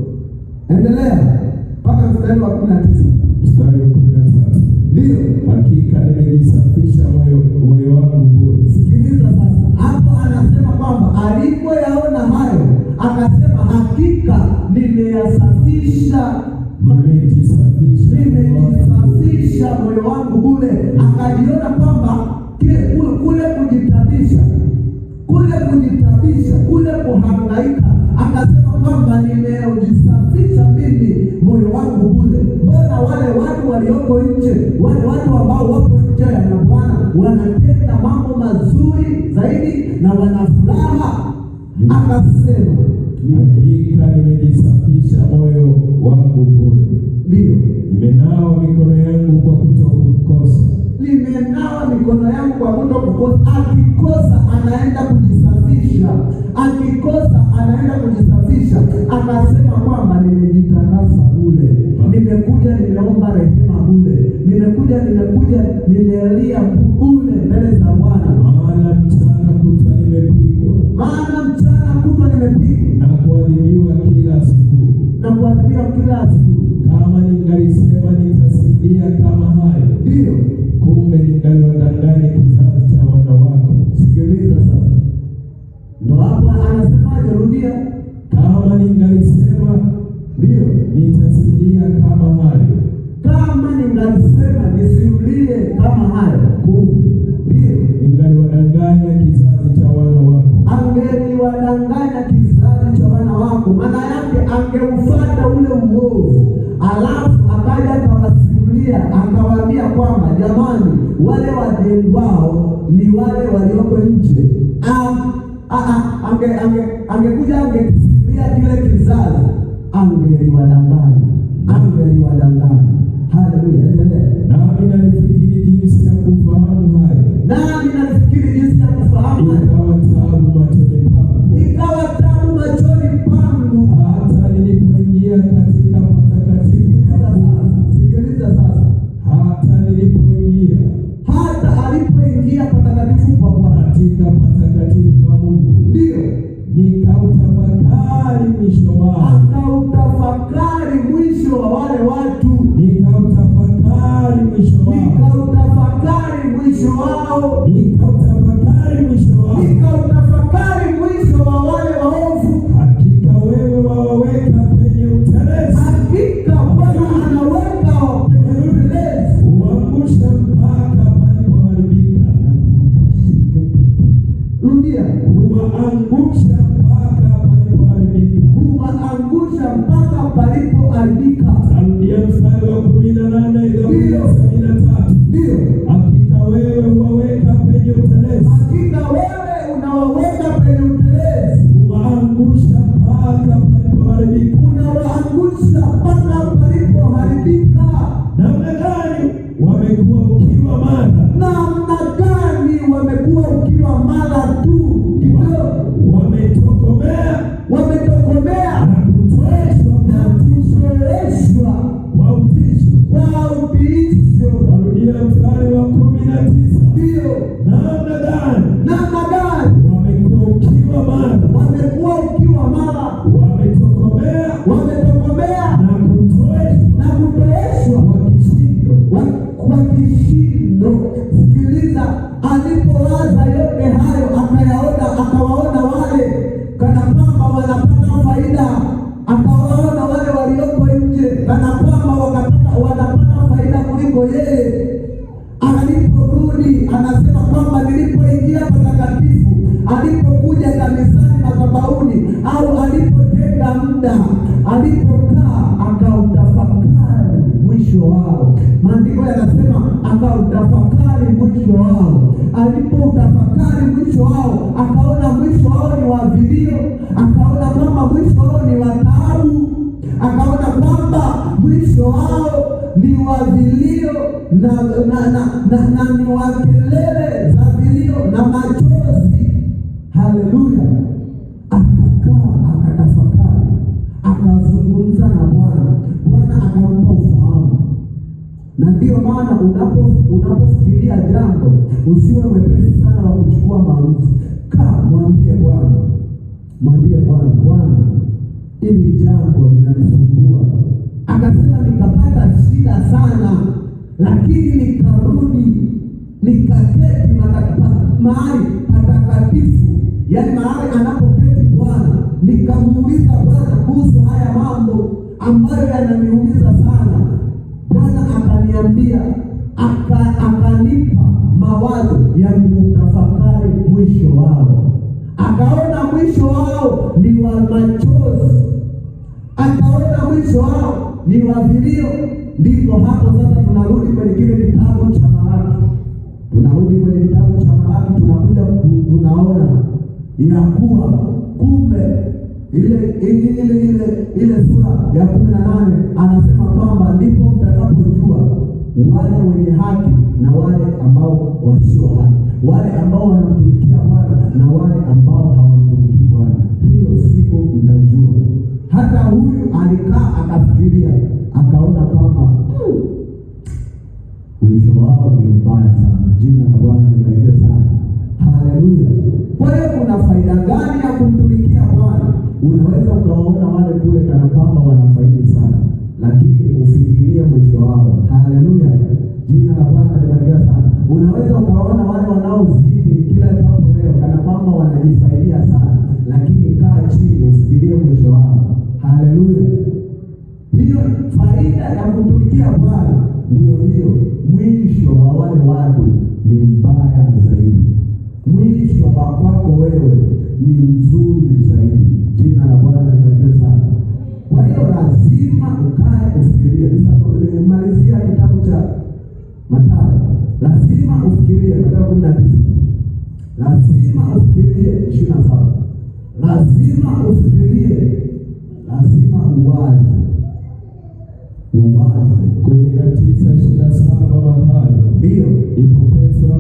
endelea mpaka mstari wa 19. Mstari wa 13. Ndio. Hakika nimejisafisha moyo wangu bure. Sikiliza sasa, hapo anasema kwamba alipoyaona hayo akasema, hakika nimejisafisha moyo wangu bure. Akajiona kwamba kule kujitabisha, kule kuhangaika, akasema kwamba nimejisafisha mimi moyo wangu bure. Mbona wale watu walioko nje, wale watu ambao wako nje ya Bwana wanatenda mambo mazuri zaidi na wana furaha? Akasema, hakika nimejisafisha moyo wangu bure. Ndio. Nimenawa mikono yangu kwa kutokukosa. Akikosa anaenda kujisafisha. Akasema kwamba nimejitakasa bure, nimekuja nimeomba rehema bure, nimekuja nimelia bure mbele za Bwana. Maana mchana kutwa nimepigwa na kuadhibiwa kila asubuhi. Kama ningalisema nitasikia kama hayo, ndio, kumbe ningaliwadanganya kizazi cha wana wako. Sikiliza sasa, ndio hapo anasemaje? Rudia. Kama ningalisema, ndio, nitasikia kama hayo. Kama ningalisema nisimulie kama hayo, kumbe ndio ningaliwadanganya kizazi cha wana wako. Angeliwadanganya kizazi cha wana wako. Maana yake angeufuata ule uovu, alafu akaja akawasimulia, akawaambia kwamba jamani, wale wajengwao ni wale walioko nje. Angekuja angesimulia kile kizazi, angeliwadanganya. Haleluya, endelea. Nami nalifikiri jinsi ya kufahamu hayo. Ikawa taabu machoni pangu. Hata nilipoingia katika patakatifu pa Mungu. Sikiliza sasa. Hata alipoingia patakatifu pa Bwana. Katika patakatifu pa Mungu. Ndio. Nikautafakari mwisho wao. Akautafakari mwisho wa wale ndio namna gani wamekuwa ukiwa mara, wametokomea na kutoeshwa kwa kishindo. Sikiliza, alipowaza yote hayo akawaona wale kana kwamba wanapata faida, akawaona wale walioko nje kana kwamba wanapata faida kuliko yeye. Aliporudi anasema kwamba nilipoingia patakatifu, alipokuja kanisani madhabahuni, au alipotenga muda, alipokaa akautafakari mwisho wao. Maandiko yanasema akautafakari mwisho wao. Alipoutafakari mwisho wao, akaona mwisho wao ni wa vilio, akaona kwamba mwisho wao ni wa taabu, akaona kwamba mwisho wao ni wa vilio na ni wa kelele za vilio na machozi. Haleluya! Akakaa akatafakari, akazungumza na Bwana. Bwana akampa ufahamu. Na ndiyo maana unapofikiria jambo, usiwe mwepesi sana wa kuchukua maamuzi. Kaa, mwambie Bwana, Bwana, hili jambo linanisumbua. Akasema nikapata shida sana, lakini nikarudi nikaketi mahali patakatifu, yaani mahali anapoketi Bwana. Nikamuuliza Bwana kuhusu haya mambo ambayo yananiumiza sana. Bwana akaniambia, akanipa mawazo ya kutafakari mwisho wao. Akaona mwisho wao ni wa machozi, akaona mwisho wao ni wa vilio. Ndipo hapo sasa tunarudi kwenye kile kitabu cha Malaki. Tunakuja tunaona ya kuwa kumbe ile sura ya 18 anasema kwamba ndipo mtakapojua wale wenye haki na wale ambao wasio haki, wale ambao wanamtumikia Bwana na wale ambao hawamtumikii Bwana. Hiyo siku mtajua. Hata huyu alikaa akafikiria, akaona kwamba mwisho wao ni mbaya sana. Jina la Bwana libarikiwe sana. Haleluya! Kwa hiyo kuna faida gani ya kumtumikia Bwana? Unaweza ukawaona wale kule kana kwamba wanafaidi sana, lakini ufikirie mwisho wao. Haleluya! Jina la Bwana libarikiwe sana. Unaweza ukawaona wale wanaozidi kila papo leo kana kwamba wanajifaidia sana, lakini kaa chini ufikirie mwisho wao. Haleluya! Hiyo faida ya kumtumikia Bwana ndio hiyo. Mwisho wa wale watu ni mbaya zaidi, mwisho wa kwako wewe ni mzuri zaidi. Jina la Bwana libarikiwe sana. Kwa hiyo lazima ukae ufikirie. Nimalizia kitabu cha Mathayo. Lazima ufikirie Mathayo 19. Lazima ufikirie 27. Lazima ufikirie, lazima uwaze 19:27 Mathayo. Ndio. Ipo Petro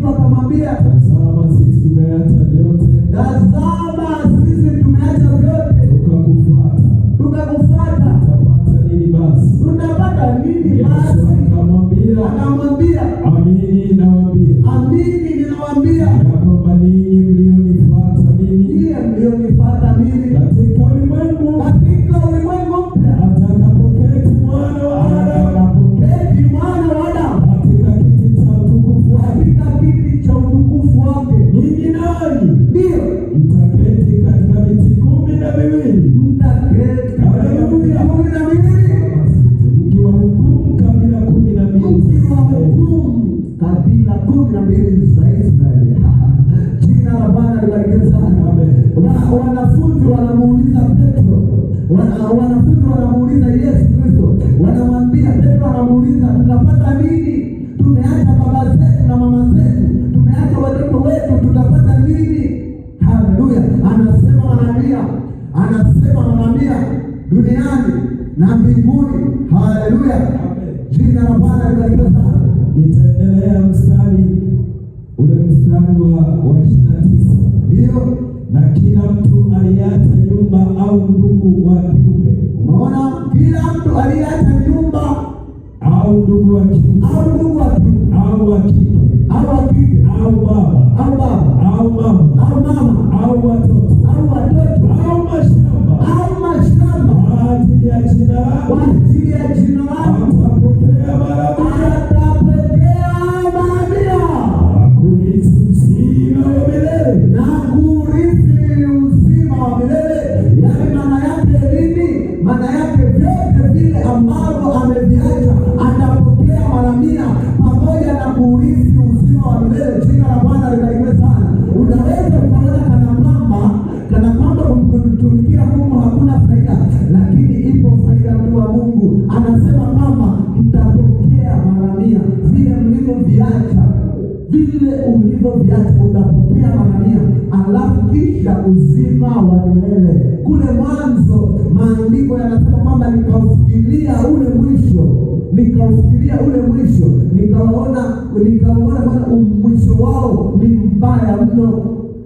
akamwambia, tazama sisi tumeacha vyote, tukakufuata. Tutapata nini basi? Akamwambia, amini ninawaambia, ya kwamba ninyi mlionifuata mimi katika ulimwengu mpya, atakapoketi mwana wa Adamu katika kiti cha utukufu wake, ninyi nanyi ndio mtaketi katika viti 12. Haleluya! mkiwahukumu kabila 12 za Israeli. Jina la Bwana libarikiwe sana. Wanafunzi wanamuuliza Petro, wanafunzi wanamuuliza Yesu Kristo, wanamwambia Petro, anamuuliza tutapata nini? Tumeacha baba zetu na mama zetu, tumeacha watoto wetu, tutapata nini? Haleluya! Anasema wanaambia duniani na mbinguni. Haleluya! Jina la Bwana libarikiwe sana. Nitaendelea mstari wa 29. Ndio. Na kila mtu aliacha nyumba au ndugu wa kiume, umeona, kila mtu aliacha nyumba au au ndugu wa kiume au wa kike au baba au mama au watoto au mashamba kwa ajili ya jina lako atapokea mara moja kurithi uzima wa milele. Na kurithi uzima wa milele. Yaani maana yake nini? Maana yake vyote vile ambavyo ameviacha atapokea mara 100 pamoja na kurithi uzima wa milele. Jina la Bwana libarikiwe sana. Unaweza kuona kana kwamba kumtumikia Mungu hakuna faida, lakini ipo faida. Mtu wa Mungu anasema kwamba mtapokea mara 100 vile mlivyoviacha, vile ulivyoviacha utapokea mara 100, alafu kisha uzima wa milele. Kule mwanzo maandiko yanasema kwamba nikaufikiria ule mwisho, nikaona mwisho wao ni mbaya mno.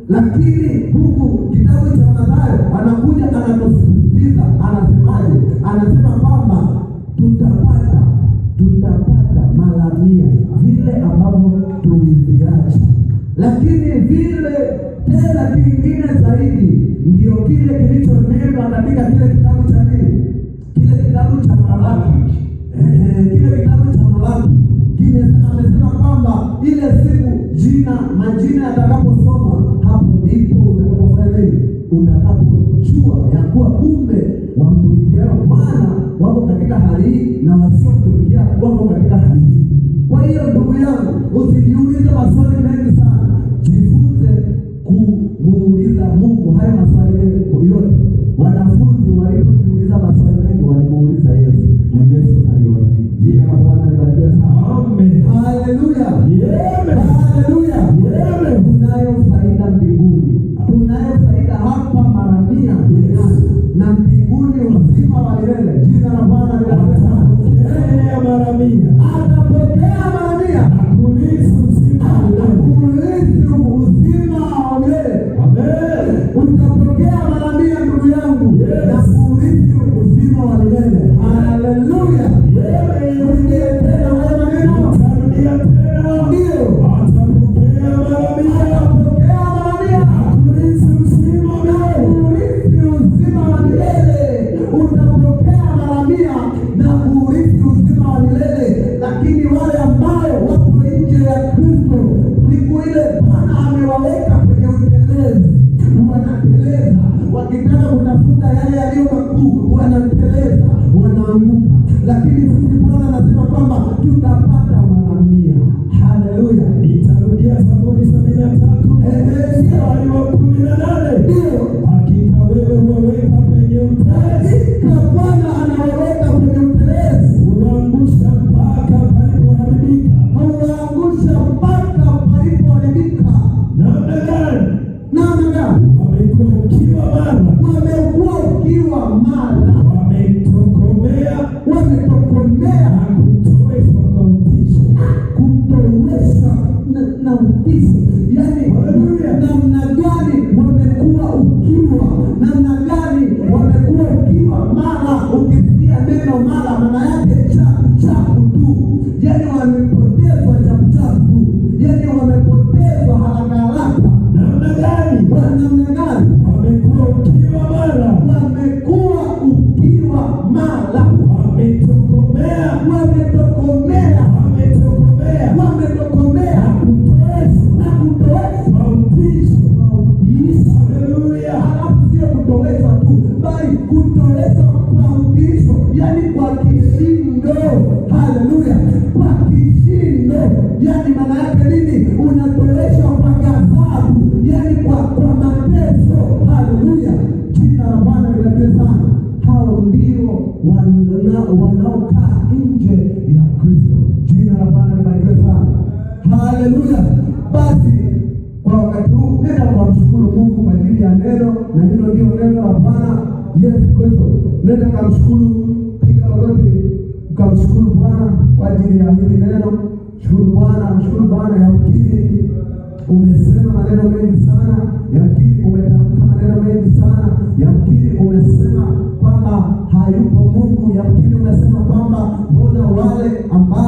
Lakini huku kitabu cha Mathayo anakuja anatusisitiza, anasemaje? Anasema kwamba tutapata mara 100 vile ambavyo tuliviacha. Lakini vile tena kingine zaidi ndio kile kilichonenwa katika kile kitabu cha nini? Kile kitabu cha Malaki. Kile kitabu cha Malaki amesema kwamba ile siku majina yatakaposoma, hapo ndipo utakapofanya nini? Utakapojua ya kuwa kumbe wamtumikia Bwana wako katika hali hii na wasiomtumikia wako katika hali hii. Kwa hiyo ndugu yangu, usijiulize maswali mengi sana, jifunze kumuuliza Mungu hayo maswali yote. Wanafunzi walipojiuliza maswali mengi walimuuliza Yesu, na Yesu aliwajibu. Jina la Bwana libarikiwe sana. Amen. Haleluya. Haleluya. Tunayo faida mbinguni. Tunayo faida hapa mara 100 duniani na mbinguni uzima wa milele. Jina la Bwana libarikiwe sana. Atapokea mara 100. Kurithi uzima wa milele. Amen. Utapokea mara 100 ndugu yangu, na kurithi uzima wa milele. Haleluya. Rudia tena haya maneno. Ndio. Atapokea mara 100. Kurithi uzima wa milele. Utapokea mara 100 na kurithi uzima wa milele. Lakini wale ambao wapo nje ya Kristo, siku ile Bwana amewaweka kwenye utelezi, wanateleza, wakitaka kutafuta yale yaliyo makuu, wanateleza, wanaanguka. Lakini sisi Bwana anasema kwamba tutapata mara 100. Haleluya. Nitarudia Zaburi 73 mstari wa 18. Ndio. Hakika wewe huwaweka kwenye utelezi. Bwana anawaweka kwenye utelezi. Huangusha mpaka palipoharibika. Namna gani? Wamekuwa ukiwa mara. Wametokomea kutoweshwa na utisho. Yaani namna gani wamekuwa ukiwa, namna gani wamekuwa ukiwa mara. Ukisikia neno mara, maana yake chapu tu. Yaani wamepotezwa chapu tu, yaani wamepotezwa haraka. Namna gani? Wamekuwa ukiwa mara, wametokomea na kutoweshwa utisho. Haleluya. Halafu sio kutoweshwa tu, bali kutoweshwa kwa utisho, yaani kwa kishindo. Haleluya. Kwa kishindo, yaani maana yake nini? Unatoweshwa kwa ghadhabu, yaani kwa mateso. Haleluya. Jina la Bwana libarikiwe sana. Hao ndio wanaokaa nje ya Kristo. Jina la Bwana libarikiwe sana. Haleluya. Basi kwa wakati huu nenda kumshukuru Mungu kwa ajili ya neno, na hilo ndio neno la Bwana Yesu Kristo. Nenda kumshukuru, piga magoti ukamshukuru Bwana kwa ajili ya hili neno. Shukuru Bwana, mshukuru Bwana. Yamkini umesema maneno mengi sana, yamkini umetamka maneno mengi sana, yamkini umesema kwamba hayupo Mungu, yamkini umesema kwamba mbona wale ambao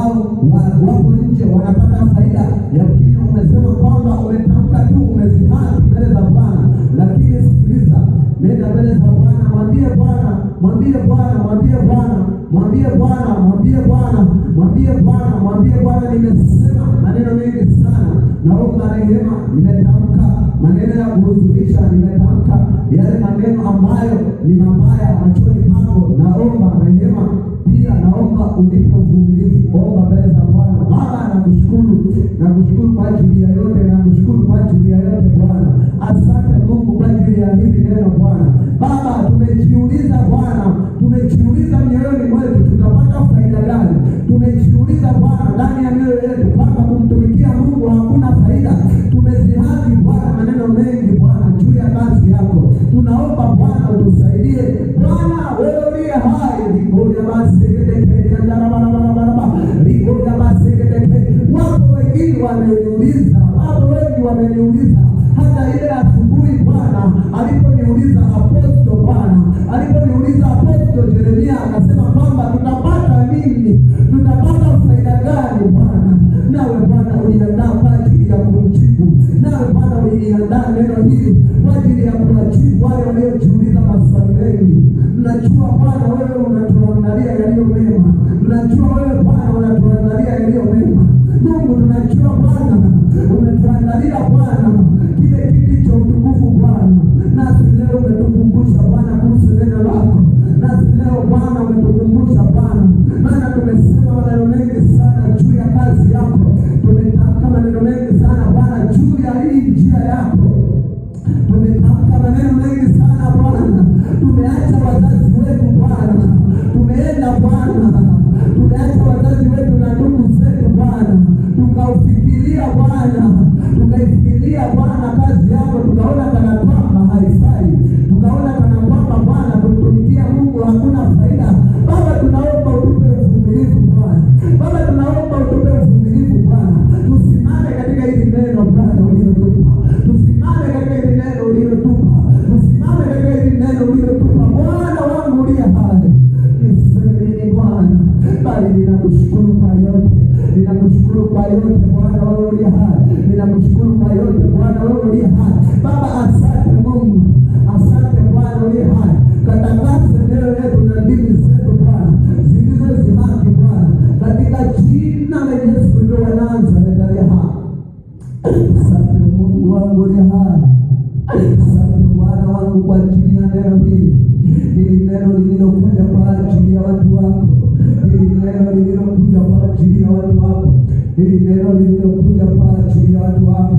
Mwambie Bwana, mwambie Bwana, mwambie Bwana, mwambie Bwana, nimesema maneno mengi sana. Naomba rehema, nimetamka maneno ya kuhuzunisha, nimetamka yale maneno ambayo ni mabaya machoni pako. Naomba rehema pia, naomba unipe uvumilivu. Omba mbele za Bwana. Baba, nakushukuru kwa ajili ya yote, nakushukuru kwa ajili ya yote Bwana. Asante Mungu kwa ajili ya hili neno Bwana. Baba, tumejiuliza Bwana, tumejiuliza mioyoni mwetu tutapata faida gani? Tumejiuliza Bwana ndani ya mioyo yetu kwamba kumtumikia Mungu hakuna faida. Tumezihaki Bwana maneno mengi Bwana juu ya kazi yako. Tunaomba Bwana utusaidie Bwana, wewe uliye hai. Likoya basekete andara barabara, likoya basekete. Wapo wengine wameniuliza, wapo wengi wameniuliza, hata ile asubuhi Bwana aliponiuliza apostol Bwana, aliponiuliza apostol Yeremia, akasema kwamba tutapata nini? Tutapata faida gani Bwana? Nawe Bwana uliandaa kwa ajili ya kumjibu. Nawe Bwana uliandaa neno hili kwa ajili ya kuwajibu wale waliojiuliza maswali mengi. Tunajua Bwana wewe unatuandalia yaliyo mema. Tunajua wewe Bwana unatuandalia yaliyo mema. Mungu, tunajua Bwana umetuandalia Bwana kile kiti cha utukufu Bwana. Nasi leo umetukumbusha Bwana kuhusu neno lako. Nasi leo Bwana umetukumbusha Bwana, maana tumesema maneno mengi sana juu ya kazi yako. Tumetamka maneno mengi sana Bwana juu ya hii njia yako. Tumetamka maneno mengi sana Bwana. Tumeacha wazazi wetu Bwana, tumeenda Bwana, tumeacha wazazi wetu na ndugu zetu Bwana, tukaufikiria Bwana, tukaifikiria Bwana kazi yako, tukaona kana kwamba haifai, tukaona kana kwamba Bwana kumtumikia Mungu hakuna faida. Baba, tunaomba utupe uvumilivu Bwana. Baba, tunaomba utupe uvumilivu Bwana. Tusimame katika hili neno Bwana ulilotupa. Tusimame katika hili neno ulilotupa. Tusimame katika hili neno ulilotupa. Bwana wangu uliye hai, niseme nini Bwana? Bali ninakushukuru kwa yote. Ninakushukuru kwa yote Bwana wewe uliye hai. Ninakushukuru kwa yote Bwana wewe uliye hai. Baba, asante Mungu. Asante Bwana uliye hai. Katakase mioyo yetu na ndimi zetu Bwana zilizozimaki Bwana, katika jina la Yesu ndio wanaanza ndio hai. Asante Mungu wangu uliye hai. Asante Bwana wangu kwa ajili ya neno hili. Hili neno lililokuja kwa ajili ya watu wako. Hili neno lililokuja kwa ajili ya watu wako. Hili neno lililokuja kwa ajili ya watu wako.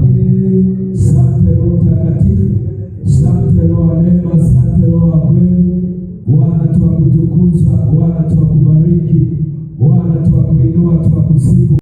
Asante Roho Mtakatifu.